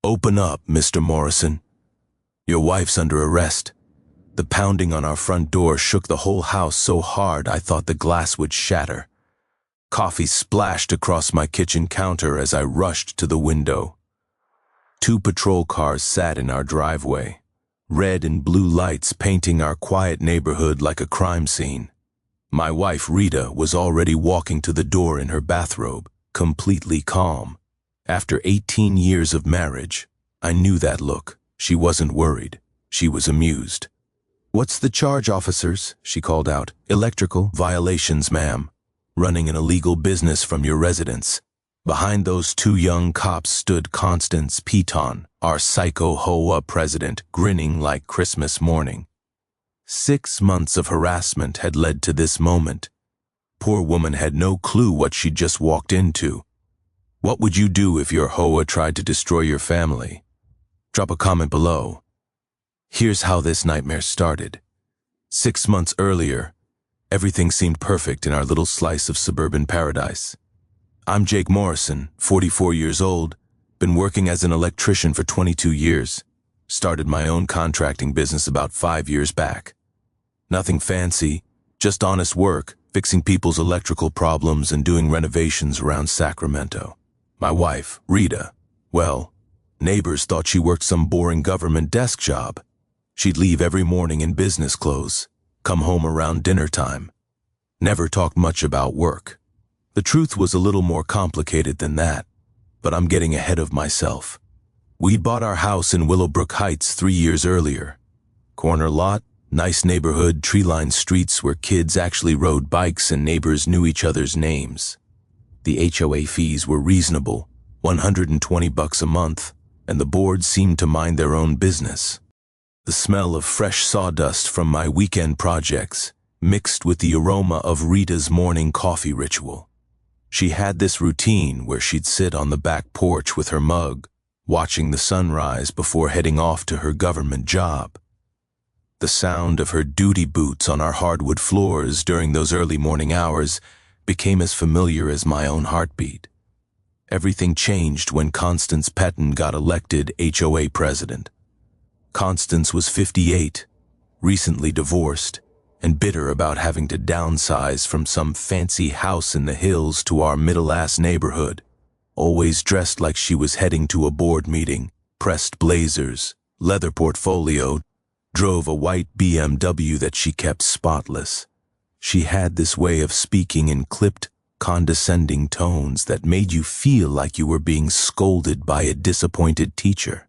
"Open up, Mr. Morrison. Your wife's under arrest." The pounding on our front door shook the whole house so hard I thought the glass would shatter. Coffee splashed across my kitchen counter as I rushed to the window. 2 patrol cars sat in our driveway, red and blue lights painting our quiet neighborhood like a crime scene. My wife, Rita, was already walking to the door in her bathrobe, completely calm. After 18 years of marriage, I knew that look. She wasn't worried. She was amused. "What's the charge, officers?" she called out. "Electrical violations, ma'am. Running an illegal business from your residence." Behind those 2 young cops stood Constance Piton, our psycho HOA president, grinning like Christmas morning. 6 months of harassment had led to this moment. Poor woman had no clue what she'd just walked into. What would you do if your HOA tried to destroy your family? Drop a comment below. Here's how this nightmare started. 6 months earlier, everything seemed perfect in our little slice of suburban paradise. I'm Jake Morrison, 44 years old, been working as an electrician for 22 years. Started my own contracting business about 5 years back. Nothing fancy, just honest work, fixing people's electrical problems and doing renovations around Sacramento. My wife, Rita, well, neighbors thought she worked some boring government desk job. She'd leave every morning in business clothes, come home around dinner time. Never talked much about work. The truth was a little more complicated than that, but I'm getting ahead of myself. We'd bought our house in Willowbrook Heights 3 years earlier. Corner lot, nice neighborhood, tree-lined streets where kids actually rode bikes and neighbors knew each other's names. The HOA fees were reasonable, $120 a month, and the board seemed to mind their own business. The smell of fresh sawdust from my weekend projects mixed with the aroma of Rita's morning coffee ritual. She had this routine where she'd sit on the back porch with her mug, watching the sunrise before heading off to her government job. The sound of her duty boots on our hardwood floors during those early morning hours became as familiar as my own heartbeat. Everything changed when Constance Piton got elected HOA president. Constance was 58, recently divorced, and bitter about having to downsize from some fancy house in the hills to our middle-ass neighborhood. Always dressed like she was heading to a board meeting, pressed blazers, leather portfolio, drove a white BMW that she kept spotless. She had this way of speaking in clipped, condescending tones that made you feel like you were being scolded by a disappointed teacher.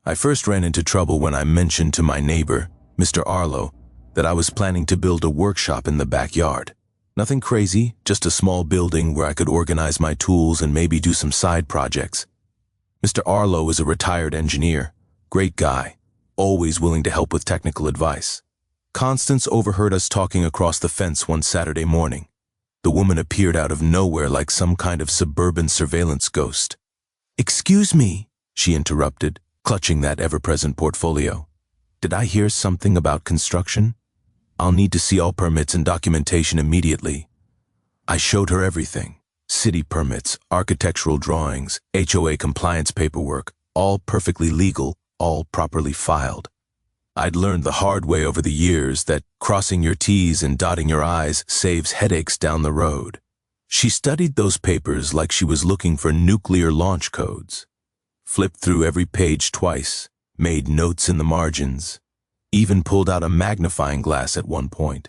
I first ran into trouble when I mentioned to my neighbor, Mr. Arlo, that I was planning to build a workshop in the backyard. Nothing crazy, just a small building where I could organize my tools and maybe do some side projects. Mr. Arlo is a retired engineer, great guy, always willing to help with technical advice. Constance overheard us talking across the fence one Saturday morning. The woman appeared out of nowhere like some kind of suburban surveillance ghost. "Excuse me," she interrupted, clutching that ever-present portfolio. "Did I hear something about construction? I'll need to see all permits and documentation immediately." I showed her everything. City permits, architectural drawings, HOA compliance paperwork, all perfectly legal, all properly filed. I'd learned the hard way over the years that crossing your T's and dotting your I's saves headaches down the road. She studied those papers like she was looking for nuclear launch codes. Flipped through every page twice, made notes in the margins, even pulled out a magnifying glass at one point.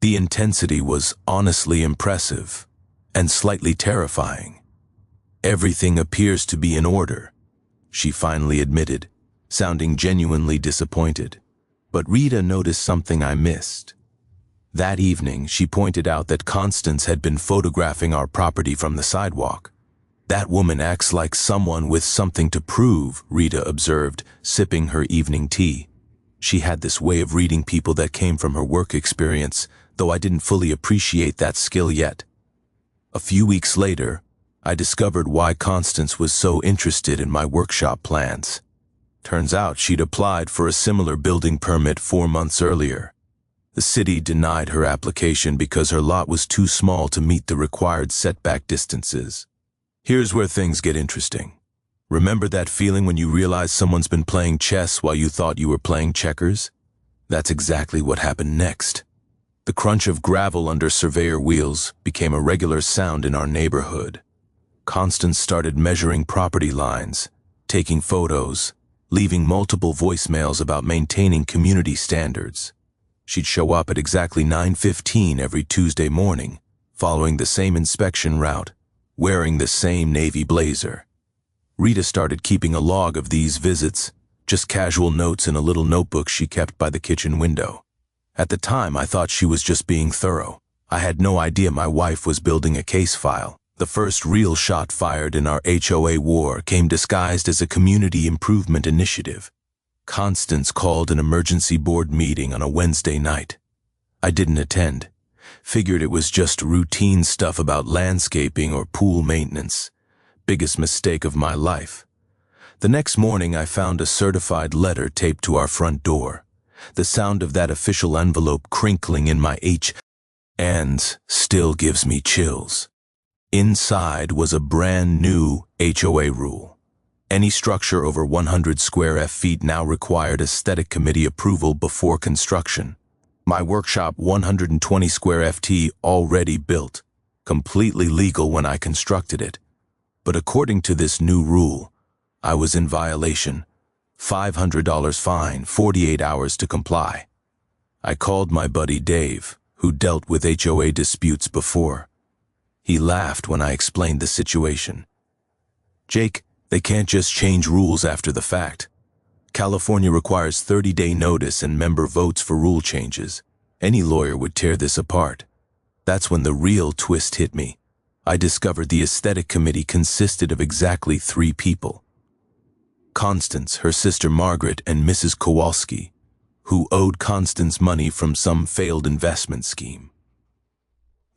The intensity was honestly impressive and slightly terrifying. "Everything appears to be in order," she finally admitted, sounding genuinely disappointed. But Rita noticed something I missed. That evening, she pointed out that Constance had been photographing our property from the sidewalk. "That woman acts like someone with something to prove," Rita observed, sipping her evening tea. She had this way of reading people that came from her work experience, though I didn't fully appreciate that skill yet. A few weeks later, I discovered why Constance was so interested in my workshop plans. Turns out she'd applied for a similar building permit 4 months earlier. The city denied her application because her lot was too small to meet the required setback distances. Here's where things get interesting. Remember that feeling when you realize someone's been playing chess while you thought you were playing checkers? That's exactly what happened next. The crunch of gravel under surveyor wheels became a regular sound in our neighborhood. Constance started measuring property lines, taking photos, leaving multiple voicemails about maintaining community standards. She'd show up at exactly 9:15 every Tuesday morning, following the same inspection route, wearing the same navy blazer. Rita started keeping a log of these visits, just casual notes in a little notebook she kept by the kitchen window. At the time, I thought she was just being thorough. I had no idea my wife was building a case file. The first real shot fired in our HOA war came disguised as a community improvement initiative. Constance called an emergency board meeting on a Wednesday night. I didn't attend. Figured it was just routine stuff about landscaping or pool maintenance. Biggest mistake of my life. The next morning, I found a certified letter taped to our front door. The sound of that official envelope crinkling in my hands still gives me chills. Inside was a brand new HOA rule. Any structure over 100 square feet now required aesthetic committee approval before construction. My workshop, 120 square ft, already built, completely legal when I constructed it. But according to this new rule, I was in violation. $500 fine, 48 hours to comply. I called my buddy Dave, who dealt with HOA disputes before. He laughed when I explained the situation. Jake, they can't just change rules after the fact. California requires 30-day notice and member votes for rule changes. Any lawyer would tear this apart. That's when the real twist hit me. I discovered the aesthetic committee consisted of exactly 3 people. Constance, her sister Margaret, and Mrs. Kowalski, who owed Constance money from some failed investment scheme.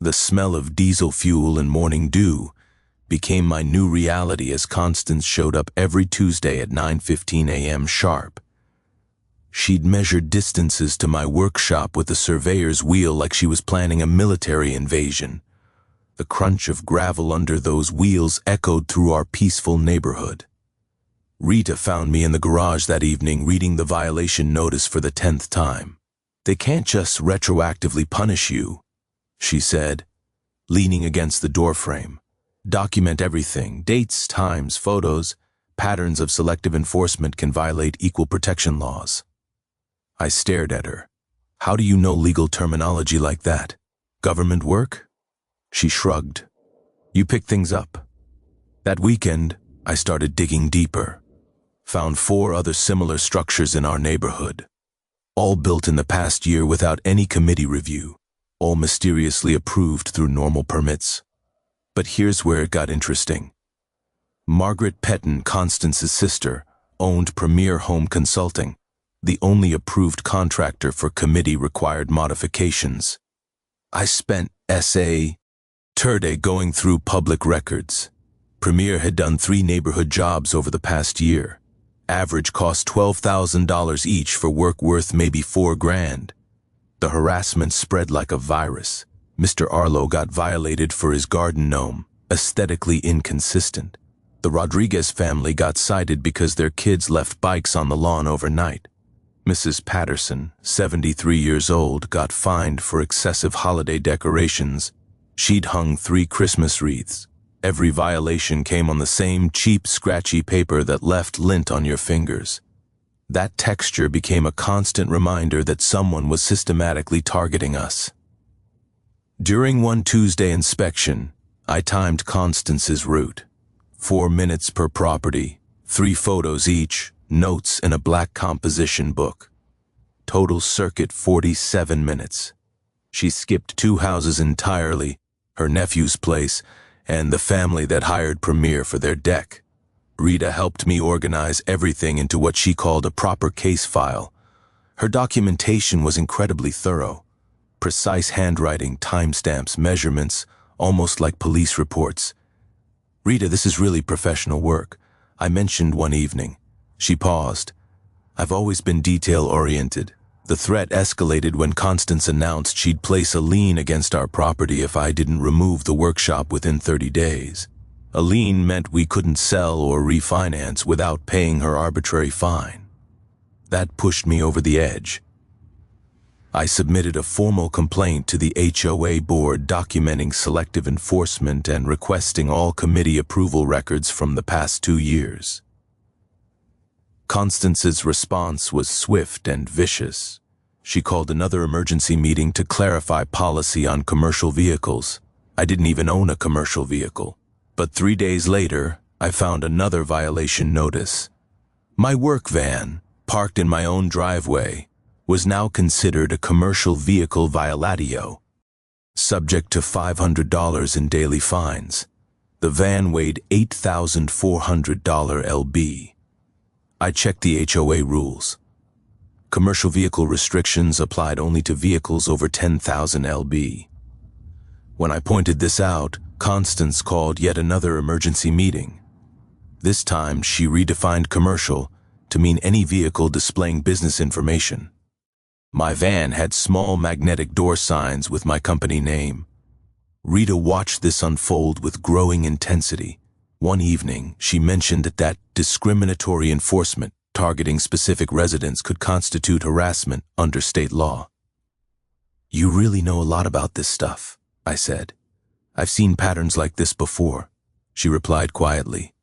The smell of diesel fuel and morning dew became my new reality as Constance showed up every Tuesday at 9:15 a.m. sharp. She'd measured distances to my workshop with a surveyor's wheel like she was planning a military invasion. The crunch of gravel under those wheels echoed through our peaceful neighborhood. Rita found me in the garage that evening reading the violation notice for the 10th time. They can't just retroactively punish you, she said, leaning against the doorframe. Document everything, dates, times, photos. Patterns of selective enforcement can violate equal protection laws. I stared at her. How do you know legal terminology like that? Government work? She shrugged. You pick things up. That weekend, I started digging deeper. Found 4 other similar structures in our neighborhood. All built in the past year without any committee review. All mysteriously approved through normal permits. But here's where it got interesting. Margaret Petton, Constance's sister, owned Premier Home Consulting, the only approved contractor for committee-required modifications. I spent Turday going through public records. Premier had done 3 neighborhood jobs over the past year. Average cost $12,000 each for work worth maybe $4,000. The harassment spread like a virus. Mr. Arlo got violated for his garden gnome, aesthetically inconsistent. The Rodriguez family got cited because their kids left bikes on the lawn overnight. Mrs. Patterson, 73 years old, got fined for excessive holiday decorations. She'd hung 3 Christmas wreaths. Every violation came on the same cheap, scratchy paper that left lint on your fingers. That texture became a constant reminder that someone was systematically targeting us. During one Tuesday inspection, I timed Constance's route. 4 minutes per property, 3 photos each, notes in a black composition book. Total circuit 47 minutes. She skipped 2 houses entirely, her nephew's place, and the family that hired Premier for their deck. Rita helped me organize everything into what she called a proper case file. Her documentation was incredibly thorough. Precise handwriting, timestamps, measurements, almost like police reports. Rita, this is really professional work, I mentioned one evening. She paused. I've always been detail-oriented. The threat escalated when Constance announced she'd place a lien against our property if I didn't remove the workshop within 30 days. A lien meant we couldn't sell or refinance without paying her arbitrary fine. That pushed me over the edge. I submitted a formal complaint to the HOA board documenting selective enforcement and requesting all committee approval records from the past 2 years. Constance's response was swift and vicious. She called another emergency meeting to clarify policy on commercial vehicles. I didn't even own a commercial vehicle. But 3 days later, I found another violation notice. My work van, parked in my own driveway, was now considered a commercial vehicle violatio, subject to $500 in daily fines. The van weighed $8,400 lb. I checked the HOA rules. Commercial vehicle restrictions applied only to vehicles over 10,000 lb. When I pointed this out, Constance called yet another emergency meeting. This time, she redefined commercial to mean any vehicle displaying business information. My van had small magnetic door signs with my company name. Rita watched this unfold with growing intensity. One evening, she mentioned that discriminatory enforcement targeting specific residents could constitute harassment under state law. "You really know a lot about this stuff," I said. "I've seen patterns like this before," she replied quietly.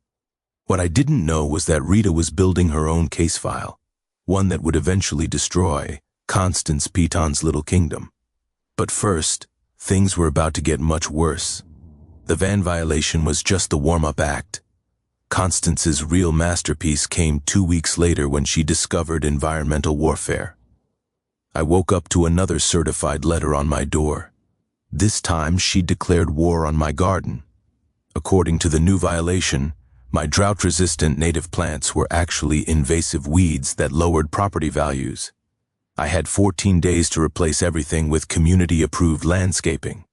What I didn't know was that Rita was building her own case file, one that would eventually destroy Constance Piton's little kingdom. But first, things were about to get much worse. The van violation was just the warm-up act. Constance's real masterpiece came 2 weeks later when she discovered environmental warfare. I woke up to another certified letter on my door. This time, she declared war on my garden. According to the new violation, my drought-resistant native plants were actually invasive weeds that lowered property values. I had 14 days to replace everything with community-approved landscaping.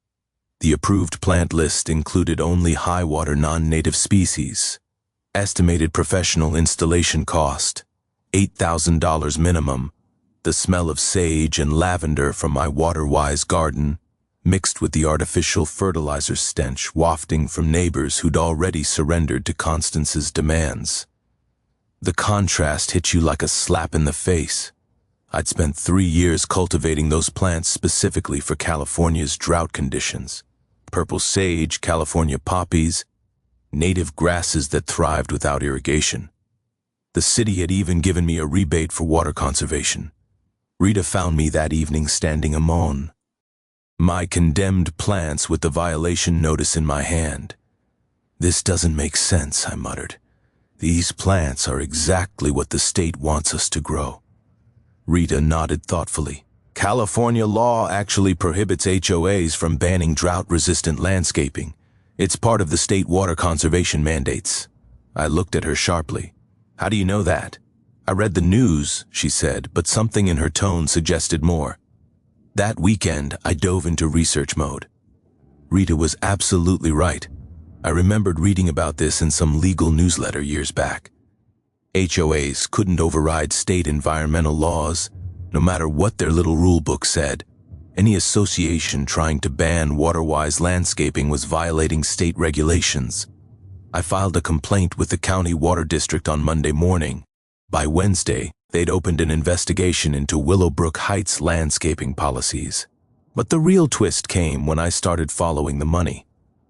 The approved plant list included only high-water non-native species. Estimated professional installation cost, $8,000 minimum. The smell of sage and lavender from my water-wise garden, mixed with the artificial fertilizer stench wafting from neighbors who'd already surrendered to Constance's demands. The contrast hit you like a slap in the face. I'd spent 3 years cultivating those plants specifically for California's drought conditions. Purple sage, California poppies, native grasses that thrived without irrigation. The city had even given me a rebate for water conservation. Rita found me that evening standing alone. My condemned plants with the violation notice in my hand. "This doesn't make sense," I muttered. "These plants are exactly what the state wants us to grow." Rita nodded thoughtfully. "California law actually prohibits HOAs from banning drought-resistant landscaping. It's part of the state water conservation mandates." I looked at her sharply. "How do you know that?" "I read the news," she said, but something in her tone suggested more. That weekend, I dove into research mode. Rita was absolutely right. I remembered reading about this in some legal newsletter years back. HOAs couldn't override state environmental laws, no matter what their little rule book said. Any association trying to ban water-wise landscaping was violating state regulations. I filed a complaint with the county water district on Monday morning. By Wednesday, they'd opened an investigation into Willowbrook Heights landscaping policies. But the real twist came when I started following the money.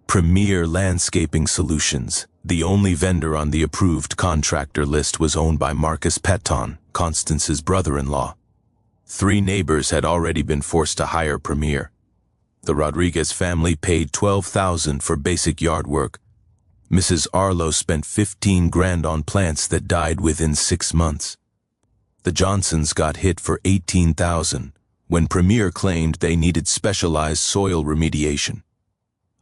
Premier Landscaping Solutions, the only vendor on the approved contractor list, was owned by Marcus Piton, Constance's brother-in-law. 3 neighbors had already been forced to hire Premier. The Rodriguez family paid $12,000 for basic yard work. Mrs. Arlo spent $15,000 on plants that died within 6 months. The Johnsons got hit for $18,000 when Premier claimed they needed specialized soil remediation.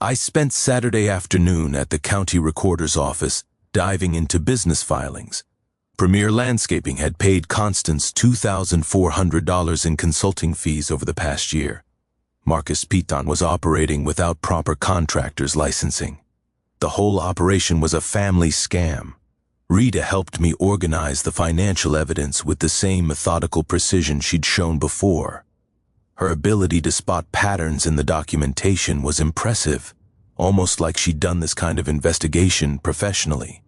I spent Saturday afternoon at the county recorder's office diving into business filings. Premier Landscaping had paid Constance $2,400 in consulting fees over the past year. Marcus Piton was operating without proper contractor's licensing. The whole operation was a family scam. Rita helped me organize the financial evidence with the same methodical precision she'd shown before. Her ability to spot patterns in the documentation was impressive, almost like she'd done this kind of investigation professionally.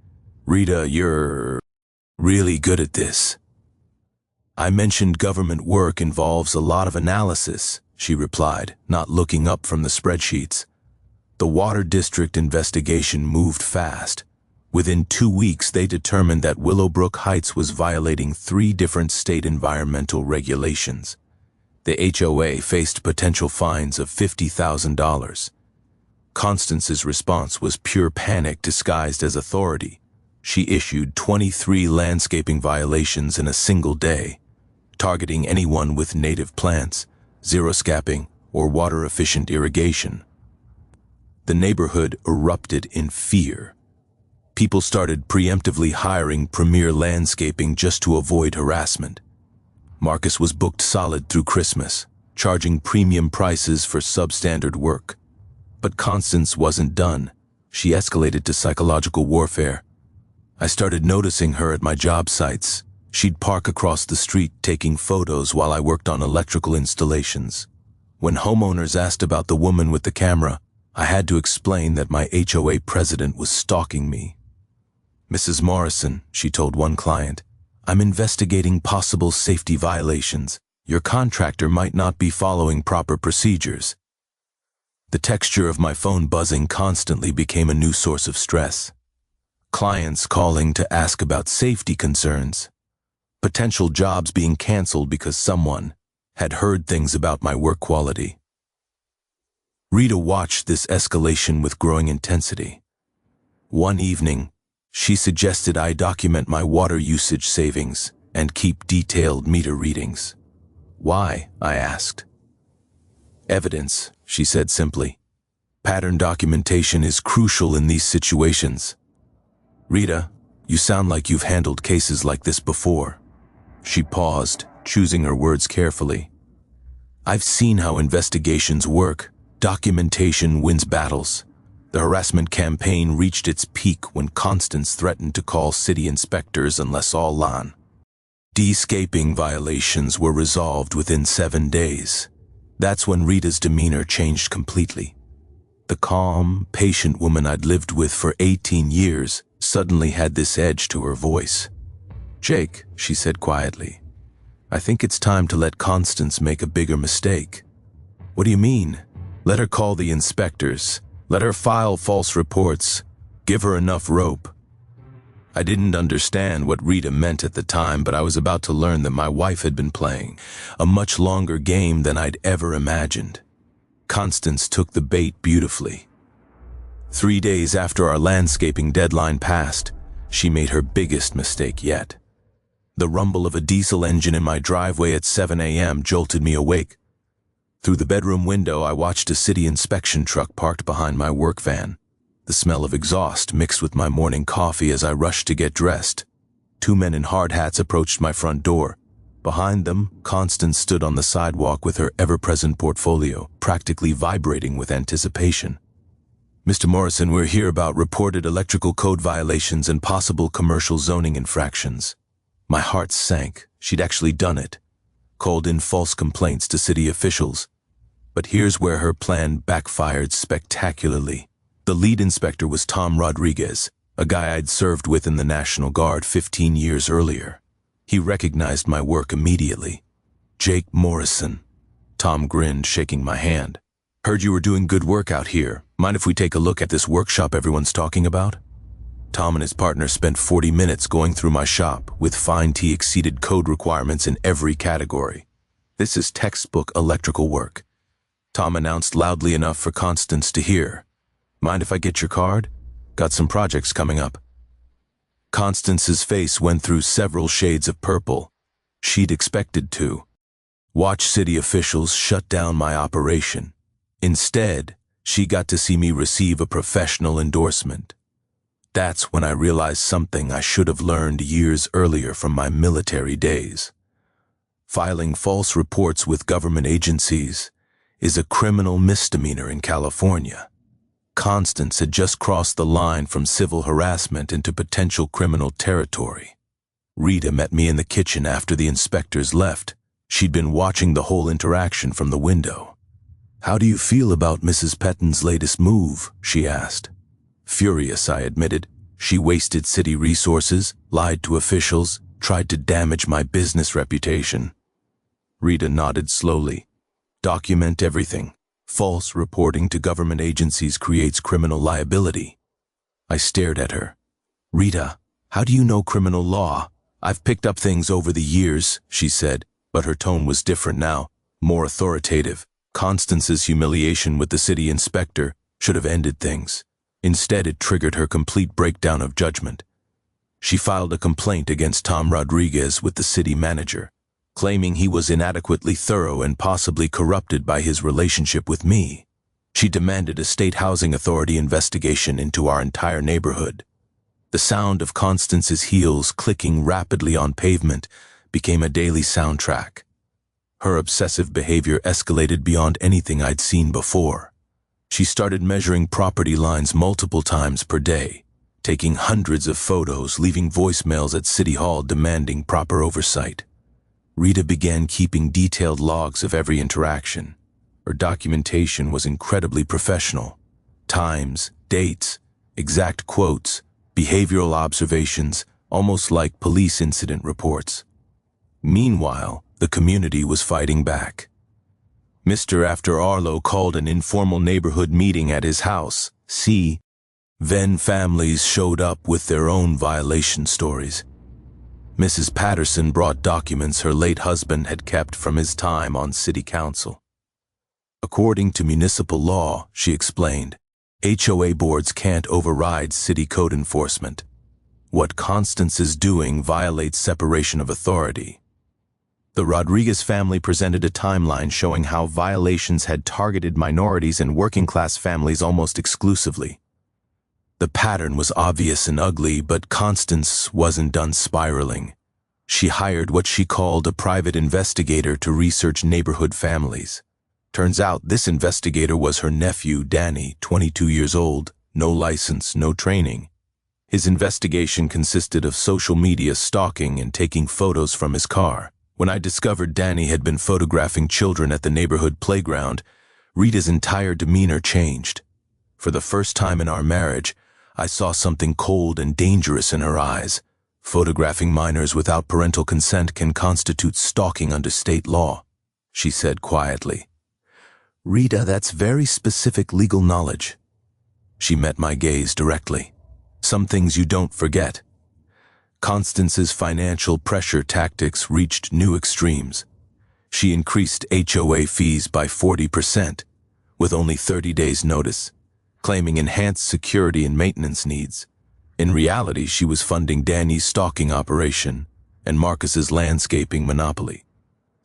"Rita, you're really good at this." "I mentioned government work involves a lot of analysis," she replied, not looking up from the spreadsheets. The Water District investigation moved fast. Within 2 weeks, they determined that Willowbrook Heights was violating 3 different state environmental regulations. The HOA faced potential fines of $50,000. Constance's response was pure panic disguised as authority. She issued 23 landscaping violations in a single day, targeting anyone with native plants, xeriscaping, or water-efficient irrigation. The neighborhood erupted in fear. People started preemptively hiring premier landscaping just to avoid harassment. Marcus was booked solid through Christmas, charging premium prices for substandard work. But Constance wasn't done. She escalated to psychological warfare. I started noticing her at my job sites. She'd park across the street taking photos while I worked on electrical installations. When homeowners asked about the woman with the camera, I had to explain that my HOA president was stalking me. "Mrs. Morrison," she told one client, "I'm investigating possible safety violations. Your contractor might not be following proper procedures." The texture of my phone buzzing constantly became a new source of stress. Clients calling to ask about safety concerns. Potential jobs being canceled because someone had heard things about my work quality. Rita watched this escalation with growing intensity. One evening, she suggested I document my water usage savings and keep detailed meter readings. "Why?" I asked. "Evidence," she said simply. "Pattern documentation is crucial in these situations." "Rita, you sound like you've handled cases like this before." She paused, choosing her words carefully. "I've seen how investigations work. Documentation wins battles." The harassment campaign reached its peak when Constance threatened to call city inspectors unless all LAN de-scaping violations were resolved within 7 days. That's when Rita's demeanor changed completely. The calm, patient woman I'd lived with for 18 years suddenly had this edge to her voice. "Jake," she said quietly, "I think it's time to let Constance make a bigger mistake." "What do you mean?" "Let her call the inspectors. Let her file false reports. Give her enough rope." I didn't understand what Rita meant at the time, but I was about to learn that my wife had been playing a much longer game than I'd ever imagined. Constance took the bait beautifully. 3 days after our landscaping deadline passed, she made her biggest mistake yet. The rumble of a diesel engine in my driveway at 7 a.m. jolted me awake. Through the bedroom window, I watched a city inspection truck parked behind my work van. The smell of exhaust mixed with my morning coffee as I rushed to get dressed. 2 men in hard hats approached my front door. Behind them, Constance stood on the sidewalk with her ever-present portfolio, practically vibrating with anticipation. "Mr. Morrison, we're here about reported electrical code violations and possible commercial zoning infractions." My heart sank. She'd actually done it. Called in false complaints to city officials. But here's where her plan backfired spectacularly. The lead inspector was Tom Rodriguez, a guy I'd served with in the National Guard 15 years earlier. He recognized my work immediately. "Jake Morrison." Tom grinned, shaking my hand. "Heard you were doing good work out here. Mind if we take a look at this workshop everyone's talking about?" Tom and his partner spent 40 minutes going through my shop, with fine-T exceeded code requirements in every category. "This is textbook electrical work," Tom announced loudly enough for Constance to hear. "Mind if I get your card? Got some projects coming up." Constance's face went through several shades of purple. She'd expected to watch city officials shut down my operation. Instead, she got to see me receive a professional endorsement. That's when I realized something I should have learned years earlier from my military days. Filing false reports with government agencies is a criminal misdemeanor in California. Constance had just crossed the line from civil harassment into potential criminal territory. Rita met me in the kitchen after the inspectors left. She'd been watching the whole interaction from the window. "How do you feel about Mrs. Petton's latest move?" she asked. Furious, I admitted. She wasted city resources, lied to officials, tried to damage my business reputation. Rita nodded slowly. "Document everything. False reporting to government agencies creates criminal liability." I stared at her. "Rita, how do you know criminal law?" "I've picked up things over the years," she said, but her tone was different now, more authoritative. Constance's humiliation with the city inspector should have ended things. Instead, it triggered her complete breakdown of judgment. She filed a complaint against Tom Rodriguez with the city manager, claiming he was inadequately thorough and possibly corrupted by his relationship with me. She demanded a state housing authority investigation into our entire neighborhood. The sound of Constance's heels clicking rapidly on pavement became a daily soundtrack. Her obsessive behavior escalated beyond anything I'd seen before. She started measuring property lines multiple times per day, taking hundreds of photos, leaving voicemails at City Hall demanding proper oversight. Rita began keeping detailed logs of every interaction. Her documentation was incredibly professional. Times, dates, exact quotes, behavioral observations, almost like police incident reports. Meanwhile, the community was fighting back. Mr. After Arlo called an informal neighborhood meeting at his house. Then families showed up with their own violation stories. Mrs. Patterson brought documents her late husband had kept from his time on city council. According to municipal law, she explained, HOA boards can't override city code enforcement. What Constance is doing violates separation of authority. The Rodriguez family presented a timeline showing how violations had targeted minorities and working-class families almost exclusively. The pattern was obvious and ugly, but Constance wasn't done spiraling. She hired what she called a private investigator to research neighborhood families. Turns out this investigator was her nephew, Danny, 22 years old, no license, no training. His investigation consisted of social media stalking and taking photos from his car. When I discovered Danny had been photographing children at the neighborhood playground, Rita's entire demeanor changed. For the first time in our marriage, I saw something cold and dangerous in her eyes. Photographing minors without parental consent can constitute stalking under state law, she said quietly. Rita, that's very specific legal knowledge. She met my gaze directly. Some things you don't forget. Constance's financial pressure tactics reached new extremes. She increased HOA fees by 40%, with only 30 days' notice, claiming enhanced security and maintenance needs. In reality, she was funding Danny's stalking operation and Marcus's landscaping monopoly.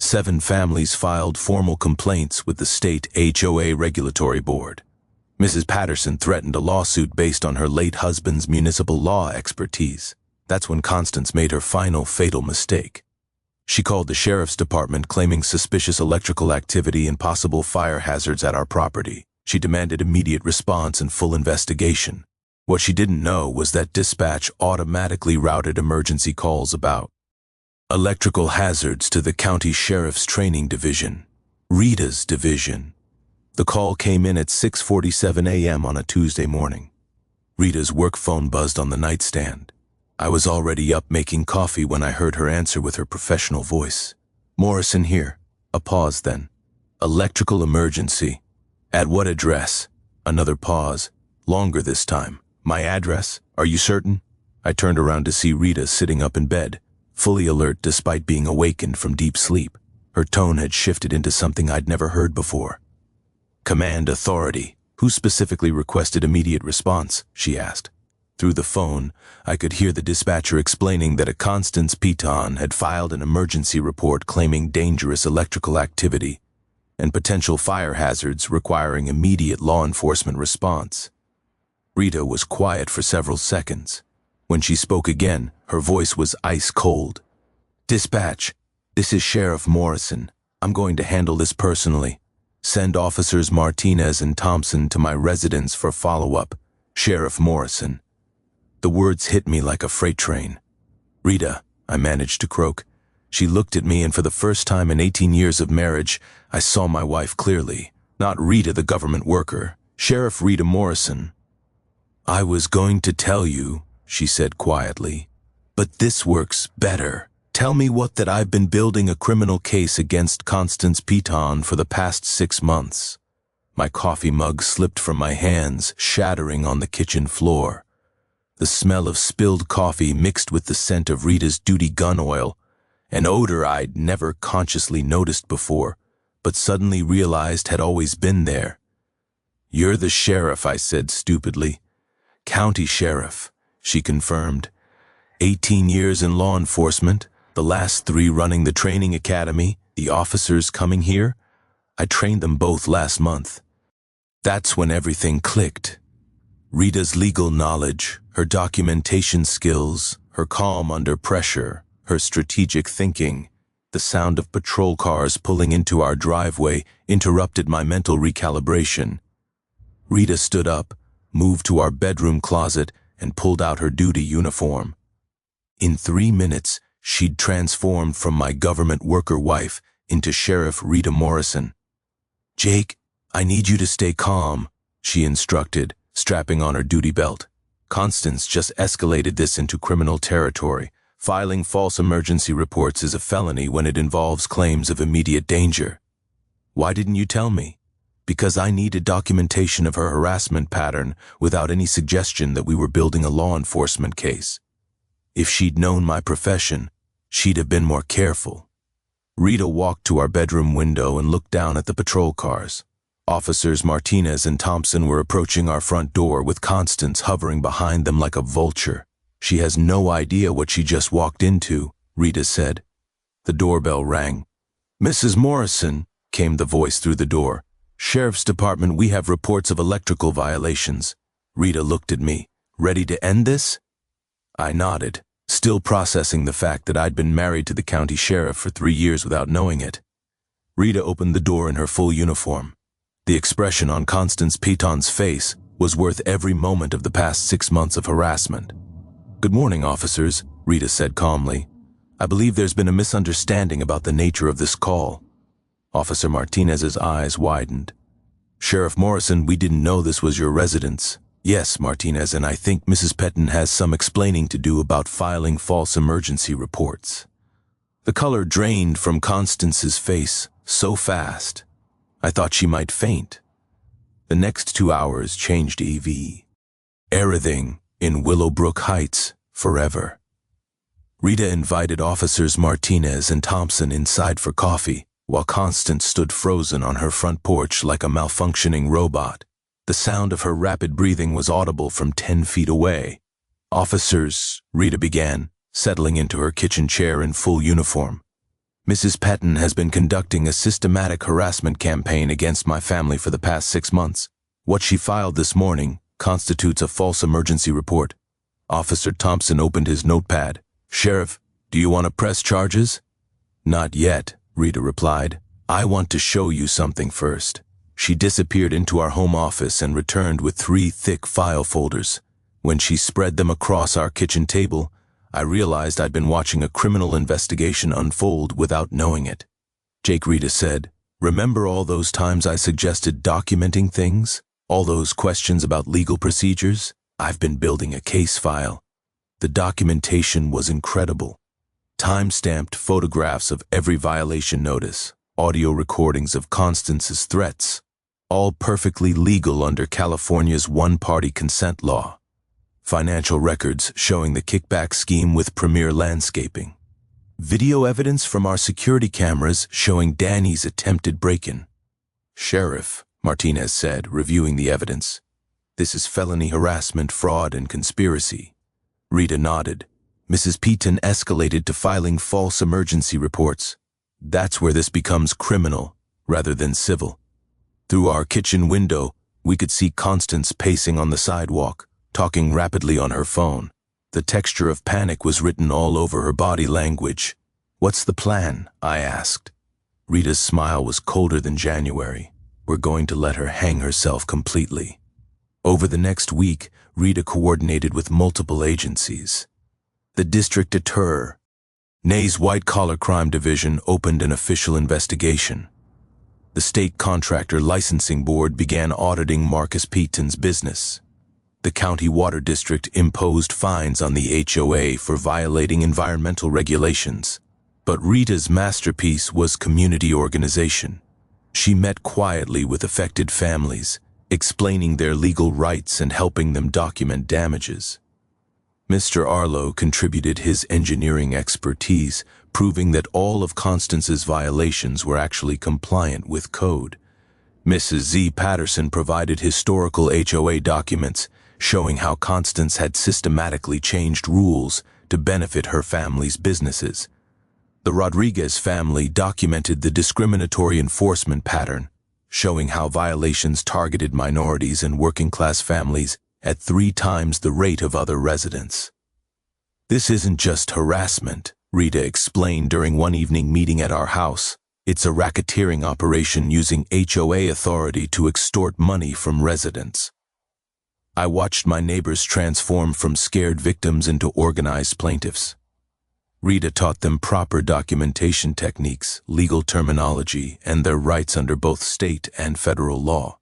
7 families filed formal complaints with the state HOA regulatory board. Mrs. Patterson threatened a lawsuit based on her late husband's municipal law expertise. That's when Constance made her final fatal mistake. She called the sheriff's department claiming suspicious electrical activity and possible fire hazards at our property. She demanded immediate response and full investigation. What she didn't know was that dispatch automatically routed emergency calls about electrical hazards to the county sheriff's training division, Rita's division. The call came in at 6:47 a.m. on a Tuesday morning. Rita's work phone buzzed on the nightstand. I was already up making coffee when I heard her answer with her professional voice. Morrison here. A pause then. Electrical emergency. At what address? Another pause. Longer this time. My address? Are you certain? I turned around to see Rita sitting up in bed, fully alert despite being awakened from deep sleep. Her tone had shifted into something I'd never heard before. Command authority. Who specifically requested immediate response? She asked. Through the phone, I could hear the dispatcher explaining that a Constance Piton had filed an emergency report claiming dangerous electrical activity and potential fire hazards requiring immediate law enforcement response. Rita was quiet for several seconds. When she spoke again, her voice was ice cold. Dispatch, this is Sheriff Morrison. I'm going to handle this personally. Send Officers Martinez and Thompson to my residence for follow-up. Sheriff Morrison. The words hit me like a freight train. Rita, I managed to croak. She looked at me, and for the first time in 18 years of marriage, I saw my wife clearly. Not Rita, the government worker. Sheriff Rita Morrison. I was going to tell you, she said quietly, but this works better. Tell me what that I've been building a criminal case against Constance Piton for the past 6 months. My coffee mug slipped from my hands, shattering on the kitchen floor. The smell of spilled coffee mixed with the scent of Rita's duty gun oil, an odor I'd never consciously noticed before, but suddenly realized had always been there. You're the sheriff, I said stupidly. County sheriff, she confirmed. 18 years in law enforcement, the last 3 running the training academy, the officers coming here. I trained them both last month. That's when everything clicked. Rita's legal knowledge, her documentation skills, her calm under pressure, her strategic thinking. The sound of patrol cars pulling into our driveway interrupted my mental recalibration. Rita stood up, moved to our bedroom closet, and pulled out her duty uniform. In 3 minutes, she'd transformed from my government worker wife into Sheriff Rita Morrison. Jake, I need you to stay calm, she instructed, strapping on her duty belt. Constance just escalated this into criminal territory. Filing false emergency reports is a felony when it involves claims of immediate danger. Why didn't you tell me? Because I needed documentation of her harassment pattern without any suggestion that we were building a law enforcement case. If she'd known my profession, she'd have been more careful. Rita walked to our bedroom window and looked down at the patrol cars. Officers Martinez and Thompson were approaching our front door with Constance hovering behind them like a vulture. She has no idea what she just walked into, Rita said. The doorbell rang. Mrs. Morrison, came the voice through the door. Sheriff's Department, we have reports of electrical violations. Rita looked at me. Ready to end this? I nodded, still processing the fact that I'd been married to the county sheriff for 3 years without knowing it. Rita opened the door in her full uniform. The expression on Constance Piton's face was worth every moment of the past 6 months of harassment. Good morning, officers, Rita said calmly. I believe there's been a misunderstanding about the nature of this call. Officer Martinez's eyes widened. Sheriff Morrison, we didn't know this was your residence. Yes, Martinez, and I think Mrs. Petten has some explaining to do about filing false emergency reports. The color drained from Constance's face so fast, I thought she might faint. The next 2 hours changed EV. Everything in Willowbrook Heights forever. Rita invited officers Martinez and Thompson inside for coffee, while Constance stood frozen on her front porch like a malfunctioning robot. The sound of her rapid breathing was audible from 10 feet away. Officers, Rita began, settling into her kitchen chair in full uniform. Mrs. Petten has been conducting a systematic harassment campaign against my family for the past 6 months. What she filed this morning constitutes a false emergency report. Officer Thompson opened his notepad. Sheriff, do you want to press charges? Not yet, Rita replied. I want to show you something first. She disappeared into our home office and returned with 3 thick file folders. When she spread them across our kitchen table, I realized I'd been watching a criminal investigation unfold without knowing it. Jake, Rita said, remember all those times I suggested documenting things? All those questions about legal procedures? I've been building a case file. The documentation was incredible. Time-stamped photographs of every violation notice, audio recordings of Constance's threats, all perfectly legal under California's one-party consent law. Financial records showing the kickback scheme with Premier Landscaping. Video evidence from our security cameras showing Danny's attempted break-in. Sheriff, Martinez said, reviewing the evidence. This is felony harassment, fraud, and conspiracy. Rita nodded. Mrs. Petten escalated to filing false emergency reports. That's where this becomes criminal, rather than civil. Through our kitchen window, we could see Constance pacing on the sidewalk, talking rapidly on her phone. The texture of panic was written all over her body language. What's the plan? I asked. Rita's smile was colder than January. We're going to let her hang herself completely. Over the next week, Rita coordinated with multiple agencies. The district attorney, Nay's white-collar crime division, opened an official investigation. the State Contractor Licensing Board began auditing Marcus Peaton's business. The County Water District imposed fines on the HOA for violating environmental regulations. But Rita's masterpiece was community organization. She met quietly with affected families, explaining their legal rights and helping them document damages. Mr. Arlo contributed his engineering expertise, proving that all of Constance's violations were actually compliant with code. Mrs. Z. Patterson provided historical HOA documents showing how Constance had systematically changed rules to benefit her family's businesses. The Rodriguez family documented the discriminatory enforcement pattern, showing how violations targeted minorities and working-class families at 3 times the rate of other residents. "This isn't just harassment," Rita explained during one evening meeting at our house. "It's a racketeering operation using HOA authority to extort money from residents." I watched my neighbors transform from scared victims into organized plaintiffs. Rita taught them proper documentation techniques, legal terminology, and their rights under both state and federal law.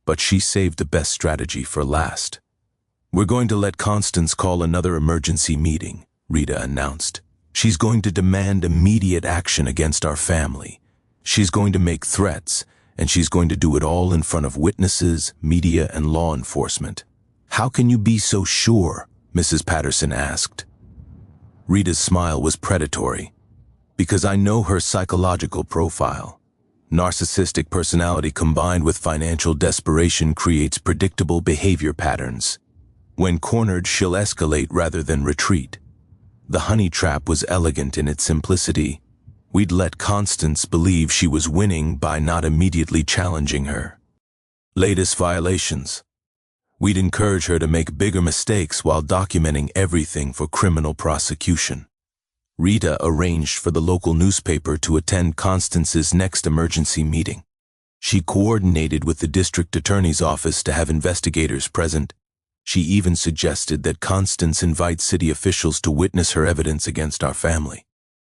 But she saved the best strategy for last. "We're going to let Constance call another emergency meeting," Rita announced. "She's going to demand immediate action against our family. She's going to make threats, and she's going to do it all in front of witnesses, media, and law enforcement." "How can you be so sure?" Mrs. Patterson asked. Rita's smile was predatory. "Because I know her psychological profile. Narcissistic personality combined with financial desperation creates predictable behavior patterns. When cornered, she'll escalate rather than retreat. The honey trap was elegant in its simplicity. We'd let Constance believe she was winning by not immediately challenging her. Latest violations. We'd encourage her to make bigger mistakes while documenting everything for criminal prosecution." Rita arranged for the local newspaper to attend Constance's next emergency meeting. She coordinated with the district attorney's office to have investigators present. She even suggested that Constance invite city officials to witness her evidence against our family.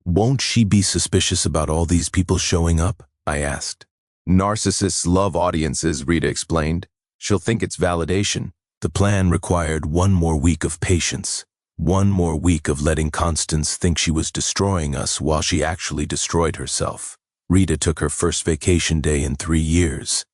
"Won't she be suspicious about all these people showing up?" I asked. "Narcissists love audiences," Rita explained. "She'll think it's validation." The plan required one more week of patience, one more week of letting Constance think she was destroying us while she actually destroyed herself. Rita took her first vacation day in 3 years.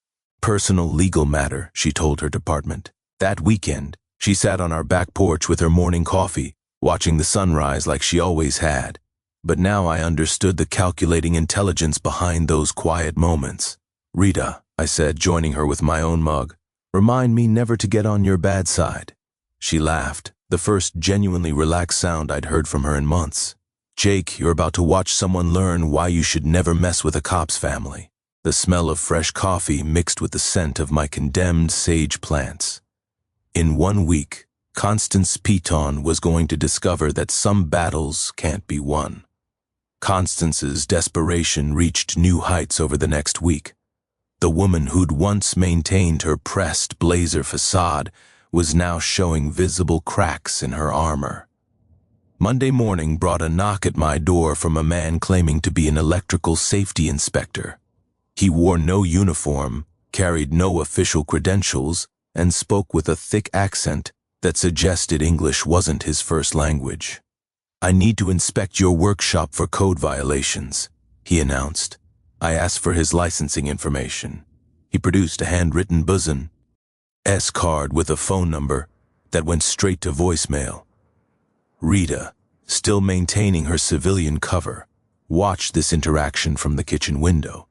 "Personal legal matter," she told her department. That weekend, she sat on our back porch with her morning coffee, watching the sunrise like she always had. But now I understood the calculating intelligence behind those quiet moments. "Rita," I said, joining her with my own mug, "remind me never to get on your bad side." She laughed, the first genuinely relaxed sound I'd heard from her in months. "Jake, you're about to watch someone learn why you should never mess with a cop's family." The smell of fresh coffee mixed with the scent of my condemned sage plants. In 1 week, Constance Peaton was going to discover that some battles can't be won. Constance's desperation reached new heights over the next week. The woman who'd once maintained her pressed blazer facade was now showing visible cracks in her armor. Monday morning brought a knock at my door from a man claiming to be an electrical safety inspector. He wore no uniform, carried no official credentials, and spoke with a thick accent that suggested English wasn't his first language. "I need to inspect your workshop for code violations," he announced. I asked for his licensing information. He produced a handwritten Buzzin' S card with a phone number that went straight to voicemail. Rita, still maintaining her civilian cover, watched this interaction from the kitchen window.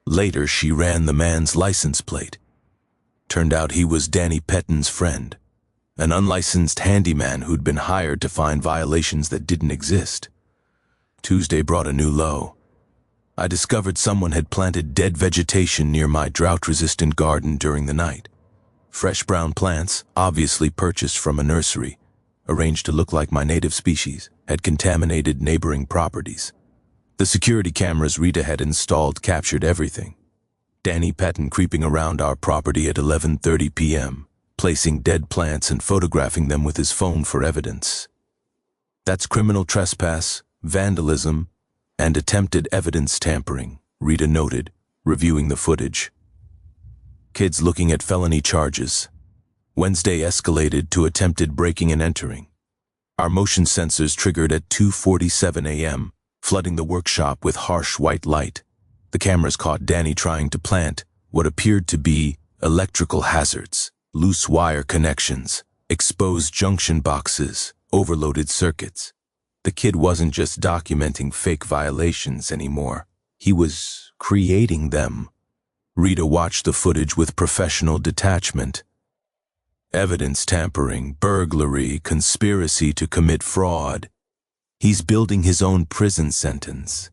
Later, she ran the man's license plate. Turned out he was Danny Petton's friend, an unlicensed handyman who'd been hired to find violations that didn't exist. Tuesday brought a new low. I discovered someone had planted dead vegetation near my drought-resistant garden during the night. Fresh brown plants, obviously purchased from a nursery, arranged to look like my native species, had contaminated neighboring properties. The security cameras Rita had installed captured everything. Danny Petton creeping around our property at 11:30 p.m., placing dead plants and photographing them with his phone for evidence. That's criminal trespass, vandalism, and attempted evidence tampering, Rita noted, reviewing the footage. Kids looking at felony charges. Wednesday escalated to attempted breaking and entering. Our motion sensors triggered at 2:47 a.m., flooding the workshop with harsh white light. The cameras caught Danny trying to plant what appeared to be electrical hazards, loose wire connections, exposed junction boxes, overloaded circuits. The kid wasn't just documenting fake violations anymore. He was creating them. Rita watched the footage with professional detachment. Evidence tampering, burglary, conspiracy to commit fraud. He's building his own prison sentence.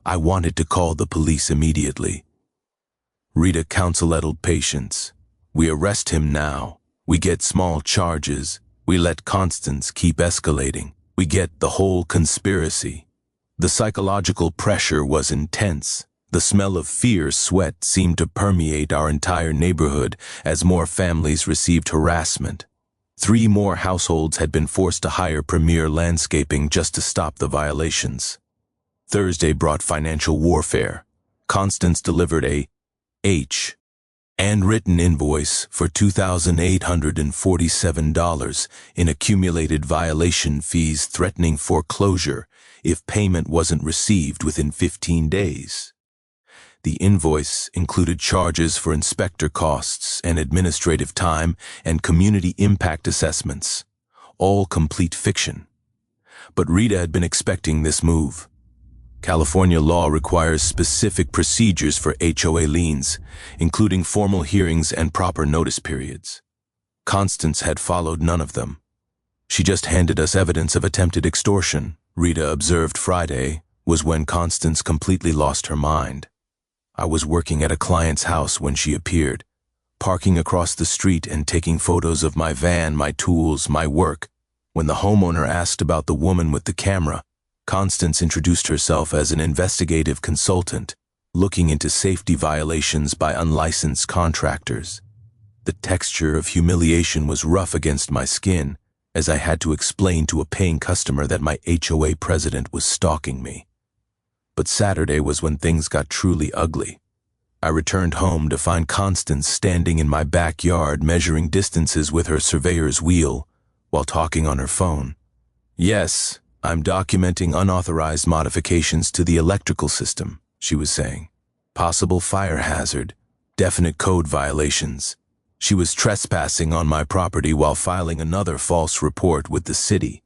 I wanted to call the police immediately. Rita counsel-addled patience. We arrest him now. We get small charges. We let Constance keep escalating. We get the whole conspiracy. The psychological pressure was intense. The smell of fear sweat seemed to permeate our entire neighborhood as more families received harassment. 3 more households had been forced to hire Premier Landscaping just to stop the violations. Thursday brought financial warfare. Constance delivered a handwritten invoice for $2,847 in accumulated violation fees, threatening foreclosure if payment wasn't received within 15 days. The invoice included charges for inspector costs and administrative time and community impact assessments, all complete fiction. But Rita had been expecting this move. California law requires specific procedures for HOA liens, including formal hearings and proper notice periods. Constance had followed none of them. She just handed us evidence of attempted extortion. Rita observed Friday was when Constance completely lost her mind. I was working at a client's house when she appeared, parking across the street and taking photos of my van, my tools, my work. When the homeowner asked about the woman with the camera, Constance introduced herself as an investigative consultant, looking into safety violations by unlicensed contractors. The texture of humiliation was rough against my skin, as I had to explain to a paying customer that my HOA president was stalking me. But Saturday was when things got truly ugly. I returned home to find Constance standing in my backyard measuring distances with her surveyor's wheel while talking on her phone. Yes, I'm documenting unauthorized modifications to the electrical system, she was saying. Possible fire hazard, definite code violations. She was trespassing on my property while filing another false report with the city.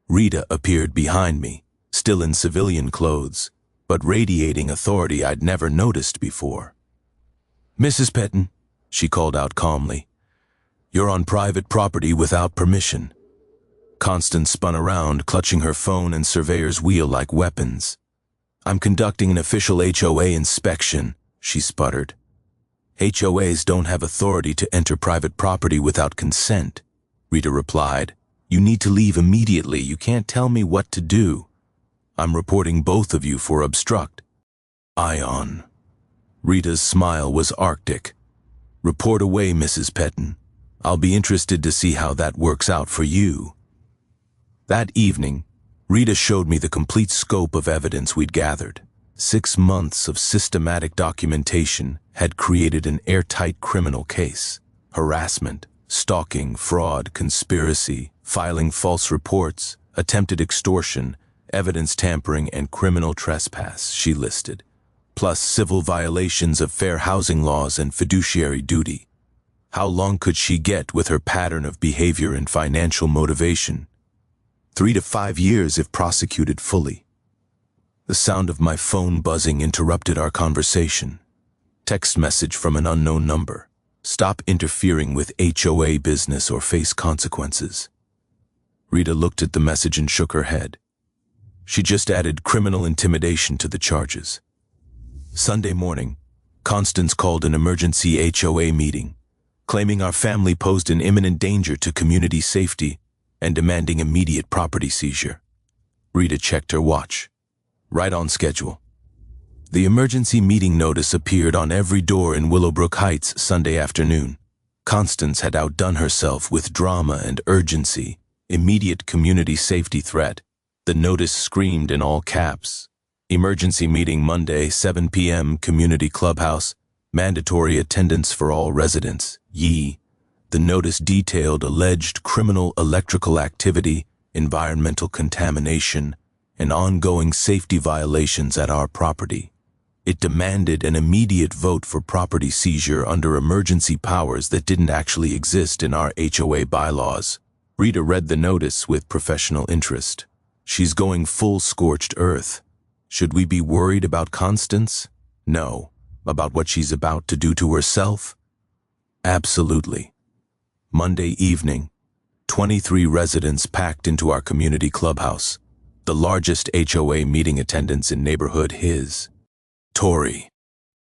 Rita appeared behind me, still in civilian clothes, but radiating authority I'd never noticed before. Mrs. Pettin, she called out calmly, you're on private property without permission. Constance spun around, clutching her phone and surveyor's wheel like weapons. I'm conducting an official HOA inspection, she sputtered. HOAs don't have authority to enter private property without consent, Rita replied. You need to leave immediately. You can't tell me what to do. I'm reporting both of you for obstruct. Ion. Rita's smile was arctic. Report away, Mrs. Pettin. I'll be interested to see how that works out for you. That evening, Rita showed me the complete scope of evidence we'd gathered. 6 months of systematic documentation had created an airtight criminal case. Harassment, stalking, fraud, conspiracy, filing false reports, attempted extortion, evidence tampering, and criminal trespass, she listed, plus civil violations of fair housing laws and fiduciary duty. How long could she get with her pattern of behavior and financial motivation? 3 to 5 years if prosecuted fully. The sound of my phone buzzing interrupted our conversation. Text message from an unknown number. Stop interfering with HOA business or face consequences. Rita looked at the message and shook her head. She just added criminal intimidation to the charges. Sunday morning, Constance called an emergency HOA meeting, claiming our family posed an imminent danger to community safety and demanding immediate property seizure. Rita checked her watch. Right on schedule. The emergency meeting notice appeared on every door in Willowbrook Heights Sunday afternoon. Constance had outdone herself with drama and urgency. Immediate community safety threat. The notice screamed in all caps. Emergency meeting Monday, 7 p.m., Community Clubhouse. Mandatory attendance for all residents. Ye. The notice detailed alleged criminal electrical activity, environmental contamination, and ongoing safety violations at our property. It demanded an immediate vote for property seizure under emergency powers that didn't actually exist in our HOA bylaws. Rita read the notice with professional interest. She's going full scorched earth. Should we be worried about Constance? No. About what she's about to do to herself? Absolutely. Monday evening, 23 residents packed into our community clubhouse, the largest HOA meeting attendance in neighborhood his. Tori.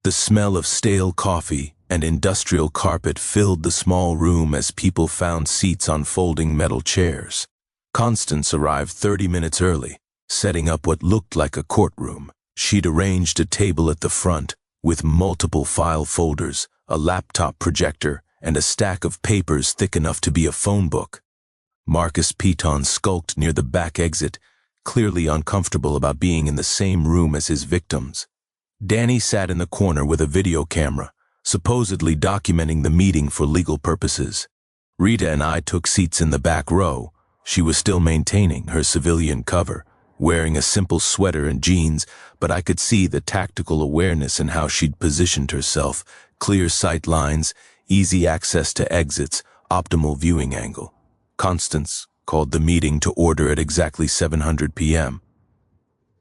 The smell of stale coffee and industrial carpet filled the small room as people found seats on folding metal chairs. Constance arrived 30 minutes early, setting up what looked like a courtroom. She'd arranged a table at the front with multiple file folders, a laptop projector, and a stack of papers thick enough to be a phone book. Marcus Piton skulked near the back exit, clearly uncomfortable about being in the same room as his victims. Danny sat in the corner with a video camera, supposedly documenting the meeting for legal purposes. Rita and I took seats in the back row. She was still maintaining her civilian cover, wearing a simple sweater and jeans, but I could see the tactical awareness in how she'd positioned herself, clear sight lines, easy access to exits, optimal viewing angle. Constance called the meeting to order at exactly 7:00 p.m.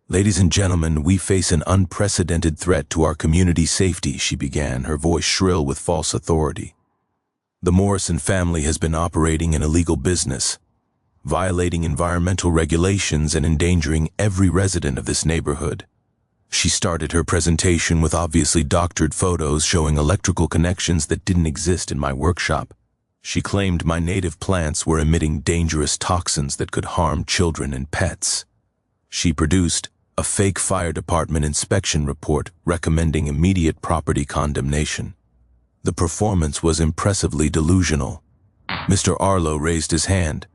Ladies and gentlemen, we face an unprecedented threat to our community safety, she began, her voice shrill with false authority. The Morrison family has been operating an illegal business, violating environmental regulations and endangering every resident of this neighborhood. She started her presentation with obviously doctored photos showing electrical connections that didn't exist in my workshop. She claimed my native plants were emitting dangerous toxins that could harm children and pets. She produced a fake fire department inspection report recommending immediate property condemnation. The performance was impressively delusional. Mr. Arlo raised his hand.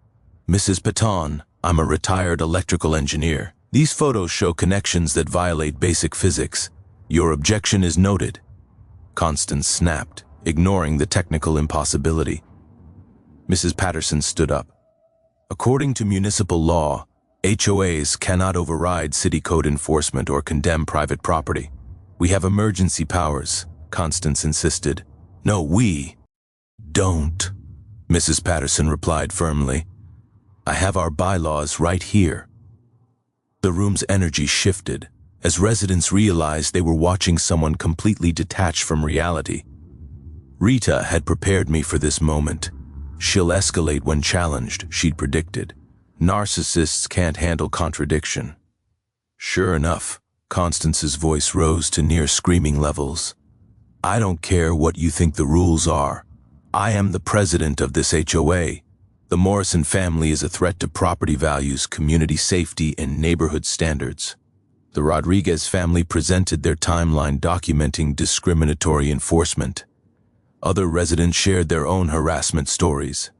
Mrs. Piton, I'm a retired electrical engineer. These photos show connections that violate basic physics. Your objection is noted. Constance snapped, ignoring the technical impossibility. Mrs. Patterson stood up. According to municipal law, HOAs cannot override city code enforcement or condemn private property. We have emergency powers, Constance insisted. No, we don't, Mrs. Patterson replied firmly. I have our bylaws right here. The room's energy shifted as residents realized they were watching someone completely detached from reality. Rita had prepared me for this moment. She'll escalate when challenged, she'd predicted. Narcissists can't handle contradiction. Sure enough, Constance's voice rose to near screaming levels. I don't care what you think the rules are. I am the president of this HOA. The Morrison family is a threat to property values, community safety, and neighborhood standards. The Rodriguez family presented their timeline documenting discriminatory enforcement. Other residents shared their own harassment stories.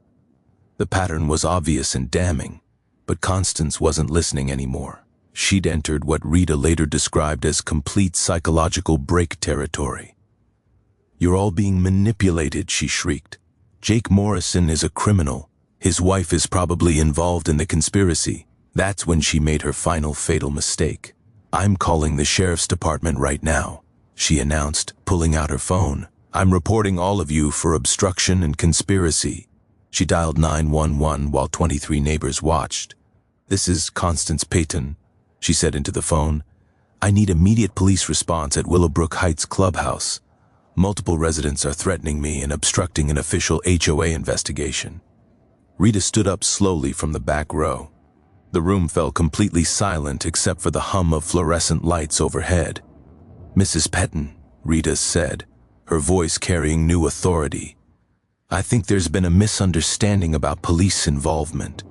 The pattern was obvious and damning, but Constance wasn't listening anymore. She'd entered what Rita later described as complete psychological break territory. You're all being manipulated, she shrieked. Jake Morrison is a criminal. His wife is probably involved in the conspiracy. That's when she made her final fatal mistake. I'm calling the sheriff's department right now, she announced, pulling out her phone. I'm reporting all of you for obstruction and conspiracy. She dialed 911 while 23 neighbors watched. This is Constance Payton, she said into the phone. I need immediate police response at Willowbrook Heights Clubhouse. Multiple residents are threatening me and obstructing an official HOA investigation. Rita stood up slowly from the back row. The room fell completely silent except for the hum of fluorescent lights overhead. Mrs. Payton, Rita said, her voice carrying new authority. I think there's been a misunderstanding about police involvement.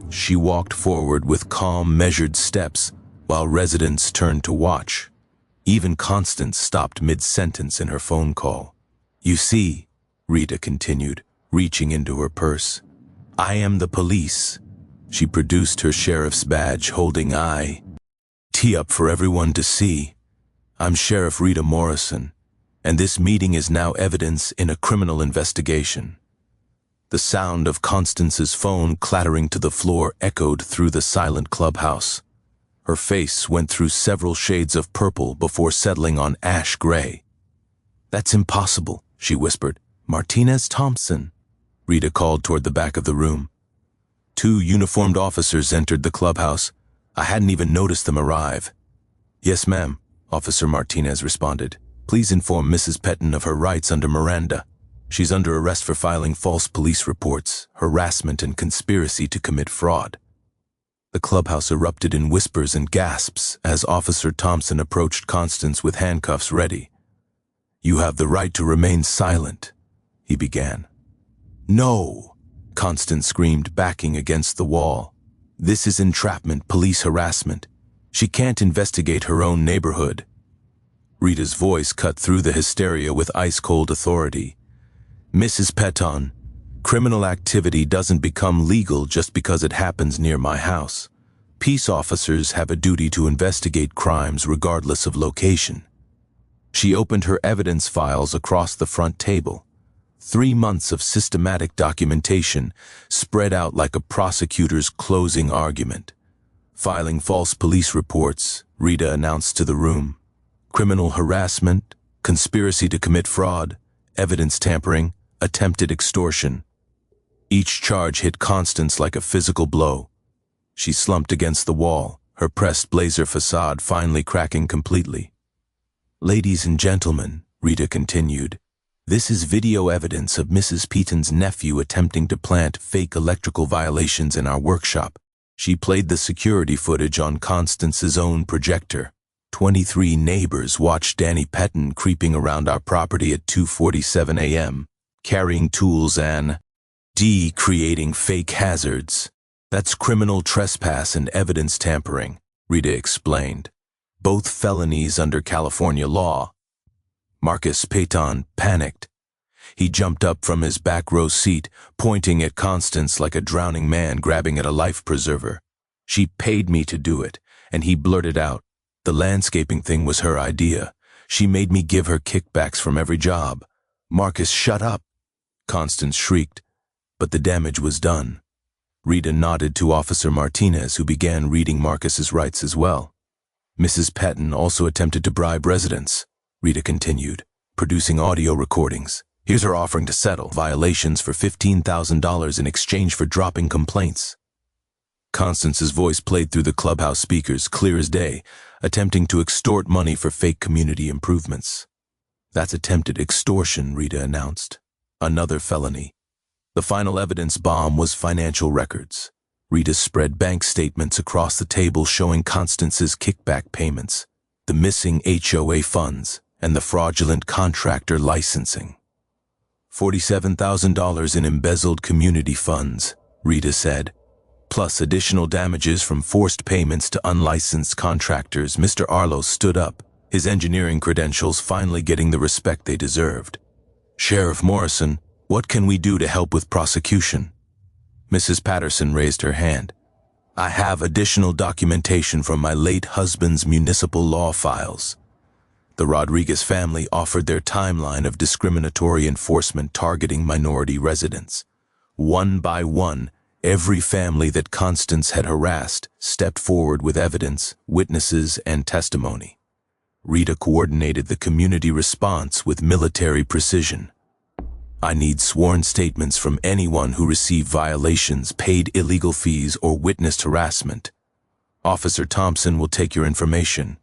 She walked forward with calm, measured steps while residents turned to watch. Even Constance stopped mid-sentence in her phone call. You see, Rita continued, reaching into her purse. I am the police. She produced her sheriff's badge, holding I. Tee up for everyone to see. I'm Sheriff Rita Morrison, and this meeting is now evidence in a criminal investigation. The sound of Constance's phone clattering to the floor echoed through the silent clubhouse. Her face went through several shades of purple before settling on ash gray. "That's impossible," she whispered. "Martinez Thompson," Rita called toward the back of the room. Two uniformed officers entered the clubhouse. I hadn't even noticed them arrive. "Yes, ma'am," Officer Martinez responded. "Please inform Mrs. Petton of her rights under Miranda. She's under arrest for filing false police reports, harassment, and conspiracy to commit fraud." The clubhouse erupted in whispers and gasps as Officer Thompson approached Constance with handcuffs ready. "You have the right to remain silent," he began. "No!" Constance screamed, backing against the wall. "This is entrapment, police harassment. She can't investigate her own neighborhood." Rita's voice cut through the hysteria with ice-cold authority. "Mrs. Petton, criminal activity doesn't become legal just because it happens near my house. Peace officers have a duty to investigate crimes regardless of location." She opened her evidence files across the front table. 3 months of systematic documentation spread out like a prosecutor's closing argument. "Filing false police reports," Rita announced to the room. "Criminal harassment, conspiracy to commit fraud, evidence tampering, attempted extortion." Each charge hit Constance like a physical blow. She slumped against the wall, her pressed blazer facade finally cracking completely. "Ladies and gentlemen," Rita continued, "this is video evidence of Mrs. Petton's nephew attempting to plant fake electrical violations in our workshop. She played the security footage on Constance's own projector. 23 neighbors watched Danny Petton creeping around our property at 2:47 a.m., carrying tools and creating fake hazards. That's criminal trespass and evidence tampering," Rita explained. "Both felonies under California law." Marcus Petton panicked. He jumped up from his back row seat, pointing at Constance like a drowning man grabbing at a life preserver. "She paid me to do it," and he blurted out, "The landscaping thing was her idea. She made me give her kickbacks from every job." "Marcus, shut up!" Constance shrieked, but the damage was done. Rita nodded to Officer Martinez, who began reading Marcus's rights as well. "Mrs. Petton also attempted to bribe residents," Rita continued, producing audio recordings. "Here's her offering to settle violations for $15,000 in exchange for dropping complaints." Constance's voice played through the clubhouse speakers, clear as day, attempting to extort money for fake community improvements. "That's attempted extortion," Rita announced. "Another felony." The final evidence bomb was financial records. Rita spread bank statements across the table showing Constance's kickback payments, the missing HOA funds, and the fraudulent contractor licensing. $47,000 in embezzled community funds, Rita said, plus additional damages from forced payments to unlicensed contractors. Mr. Arlo stood up, his engineering credentials finally getting the respect they deserved. "Sheriff Morrison, what can we do to help with prosecution?" Mrs. Patterson raised her hand. "I have additional documentation from my late husband's municipal law files." The Rodriguez family offered their timeline of discriminatory enforcement targeting minority residents. One by one, every family that Constance had harassed stepped forward with evidence, witnesses, and testimony. Rita coordinated the community response with military precision. "I need sworn statements from anyone who received violations, paid illegal fees, or witnessed harassment. Officer Thompson will take your information."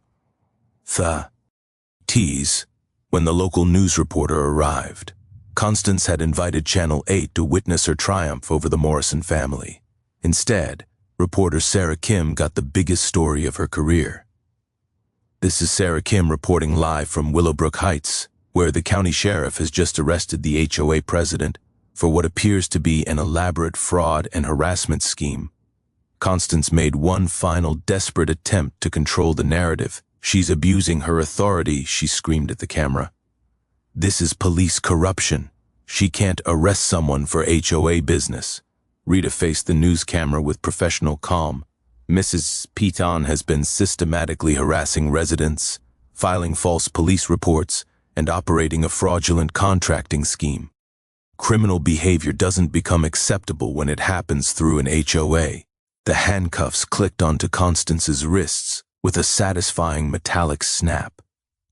When the local news reporter arrived, Constance had invited Channel 8 to witness her triumph over the Morrison family. Instead, reporter Sarah Kim got the biggest story of her career. This is Sarah Kim reporting live from Willowbrook Heights, where the county sheriff has just arrested the HOA president for what appears to be an elaborate fraud and harassment scheme. Constance made one final desperate attempt to control the narrative. "She's abusing her authority," she screamed at the camera. "This is police corruption. She can't arrest someone for HOA business." Rita faced the news camera with professional calm. Mrs. Piton has been systematically harassing residents, filing false police reports, and operating a fraudulent contracting scheme. Criminal behavior doesn't become acceptable when it happens through an HOA. The handcuffs clicked onto Constance's wrists with a satisfying metallic snap.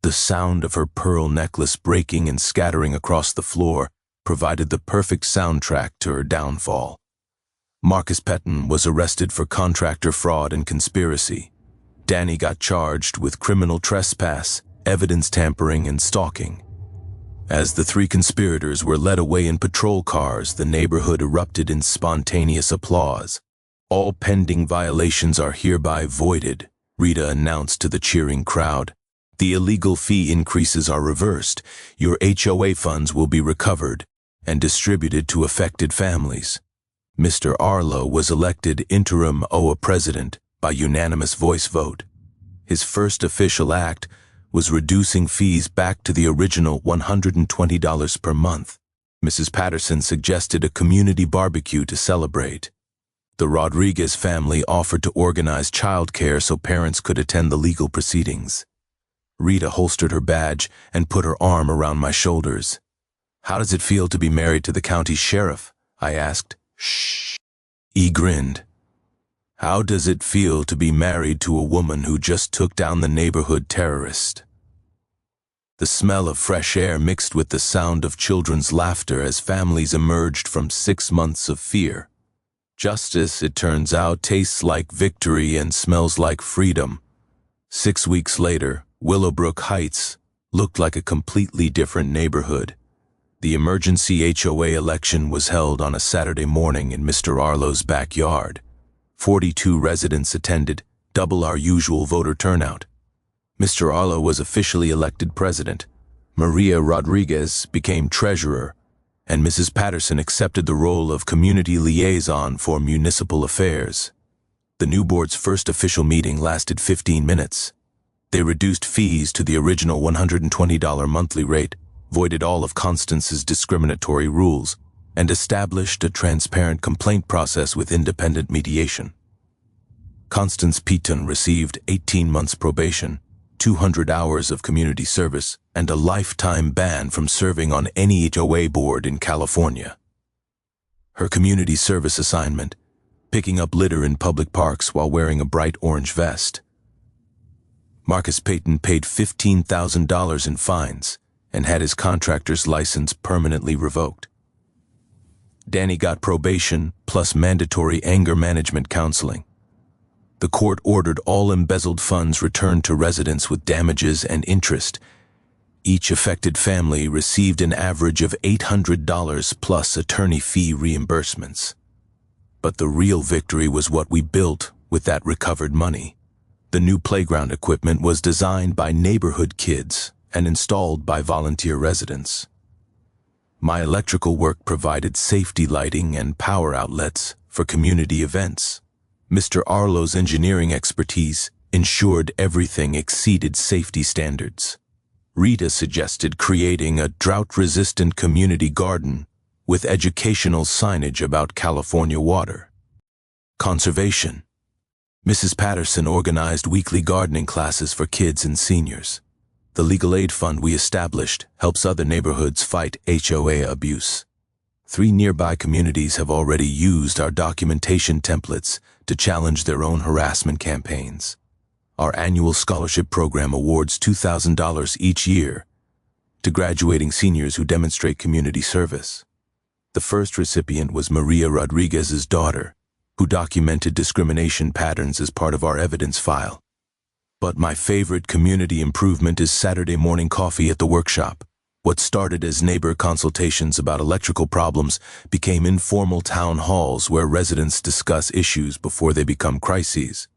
The sound of her pearl necklace breaking and scattering across the floor provided the perfect soundtrack to her downfall. Marcus Petton was arrested for contractor fraud and conspiracy. Danny got charged with criminal trespass, evidence tampering, and stalking. As the three conspirators were led away in patrol cars, the neighborhood erupted in spontaneous applause. "All pending violations are hereby voided," Rita announced to the cheering crowd. "The illegal fee increases are reversed. Your HOA funds will be recovered and distributed to affected families." Mr. Arlo was elected interim HOA president by unanimous voice vote. His first official act was reducing fees back to the original $120 per month. Mrs. Patterson suggested a community barbecue to celebrate. The Rodriguez family offered to organize childcare so parents could attend the legal proceedings. Rita holstered her badge and put her arm around my shoulders. "How does it feel to be married to the county sheriff?" I asked. "Shh." He grinned. "How does it feel to be married to a woman who just took down the neighborhood terrorist?" The smell of fresh air mixed with the sound of children's laughter as families emerged from 6 months of fear. Justice, it turns out, tastes like victory and smells like freedom. 6 weeks later, Willowbrook Heights looked like a completely different neighborhood. The emergency HOA election was held on a Saturday morning in Mr. Arlo's backyard. 42 residents attended, double our usual voter turnout. Mr. Arlo was officially elected president. Maria Rodriguez became treasurer, and Mrs. Patterson accepted the role of community liaison for municipal affairs. The new board's first official meeting lasted 15 minutes. They reduced fees to the original $120 monthly rate, voided all of Constance's discriminatory rules, and established a transparent complaint process with independent mediation. Constance Piton received 18 months probation, 200 hours of community service, and a lifetime ban from serving on any HOA board in California. Her community service assignment: picking up litter in public parks while wearing a bright orange vest. Marcus Payton paid $15,000 in fines and had his contractor's license permanently revoked. Danny got probation plus mandatory anger management counseling. The court ordered all embezzled funds returned to residents with damages and interest. Each affected family received an average of $800 plus attorney fee reimbursements. But the real victory was what we built with that recovered money. The new playground equipment was designed by neighborhood kids and installed by volunteer residents. My electrical work provided safety lighting and power outlets for community events. Mr. Arlo's engineering expertise ensured everything exceeded safety standards. Rita suggested creating a drought-resistant community garden with educational signage about California water. Conservation. Mrs. Patterson organized weekly gardening classes for kids and seniors. The legal aid fund we established helps other neighborhoods fight HOA abuse. 3 nearby communities have already used our documentation templates to challenge their own harassment campaigns. Our annual scholarship program awards $2,000 each year to graduating seniors who demonstrate community service. The first recipient was Maria Rodriguez's daughter, who documented discrimination patterns as part of our evidence file. But my favorite community improvement is Saturday morning coffee at the workshop. What started as neighbor consultations about electrical problems became informal town halls where residents discuss issues before they become crises.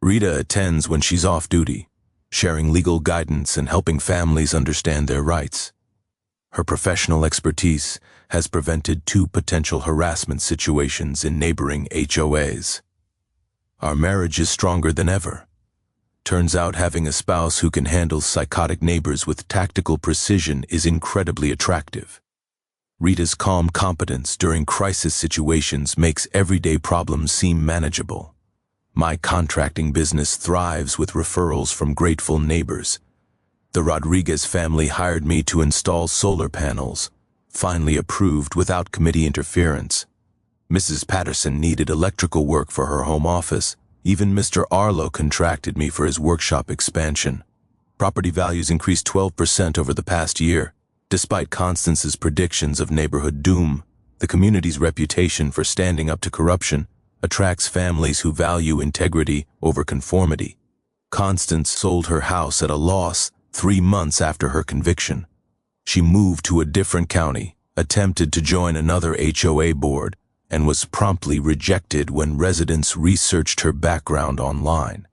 Rita attends when she's off duty, sharing legal guidance and helping families understand their rights. Her professional expertise has prevented 2 potential harassment situations in neighboring HOAs. Our marriage is stronger than ever. Turns out having a spouse who can handle psychotic neighbors with tactical precision is incredibly attractive. Rita's calm competence during crisis situations makes everyday problems seem manageable. My contracting business thrives with referrals from grateful neighbors. The Rodriguez family hired me to install solar panels, finally approved without committee interference. Mrs. Patterson needed electrical work for her home office. Even Mr. Arlo contracted me for his workshop expansion. Property values increased 12% over the past year. Despite Constance's predictions of neighborhood doom, the community's reputation for standing up to corruption attracts families who value integrity over conformity. Constance sold her house at a loss 3 months after her conviction. She moved to a different county, attempted to join another HOA board, and was promptly rejected when residents researched her background online.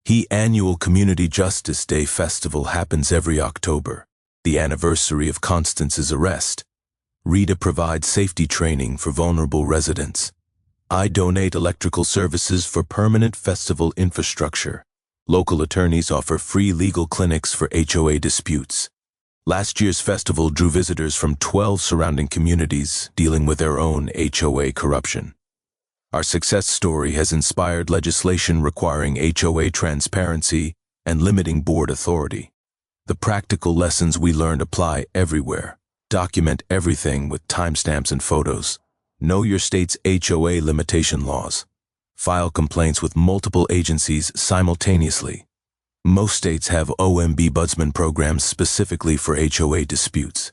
The annual Community Justice Day festival happens every October, the anniversary of Constance's arrest. Rita provides safety training for vulnerable residents. I donate electrical services for permanent festival infrastructure. Local attorneys offer free legal clinics for HOA disputes. Last year's festival drew visitors from 12 surrounding communities dealing with their own HOA corruption. Our success story has inspired legislation requiring HOA transparency and limiting board authority. The practical lessons we learned apply everywhere. Document everything with timestamps and photos. Know your state's HOA limitation laws. File complaints with multiple agencies simultaneously. Most states have ombudsman programs specifically for HOA disputes.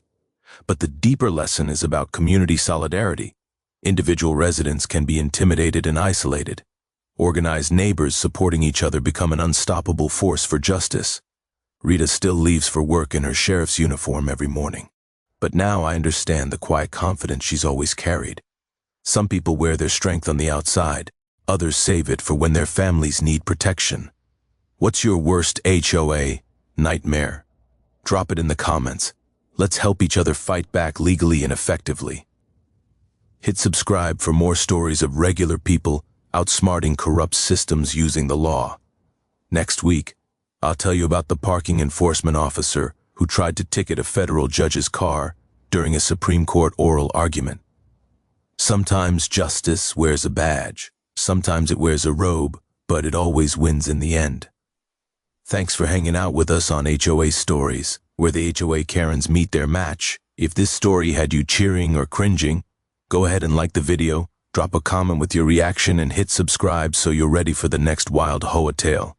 But the deeper lesson is about community solidarity. Individual residents can be intimidated and isolated. Organized neighbors supporting each other become an unstoppable force for justice. Rita still leaves for work in her sheriff's uniform every morning. But now I understand the quiet confidence she's always carried. Some people wear their strength on the outside. Others save it for when their families need protection. What's your worst HOA nightmare? Drop it in the comments. Let's help each other fight back legally and effectively. Hit subscribe for more stories of regular people outsmarting corrupt systems using the law. Next week, I'll tell you about the parking enforcement officer who tried to ticket a federal judge's car during a Supreme Court oral argument. Sometimes justice wears a badge, sometimes it wears a robe, but it always wins in the end. Thanks for hanging out with us on HOA Stories, where the HOA Karens meet their match. If this story had you cheering or cringing, go ahead and like the video, drop a comment with your reaction, and hit subscribe so you're ready for the next wild HOA tale.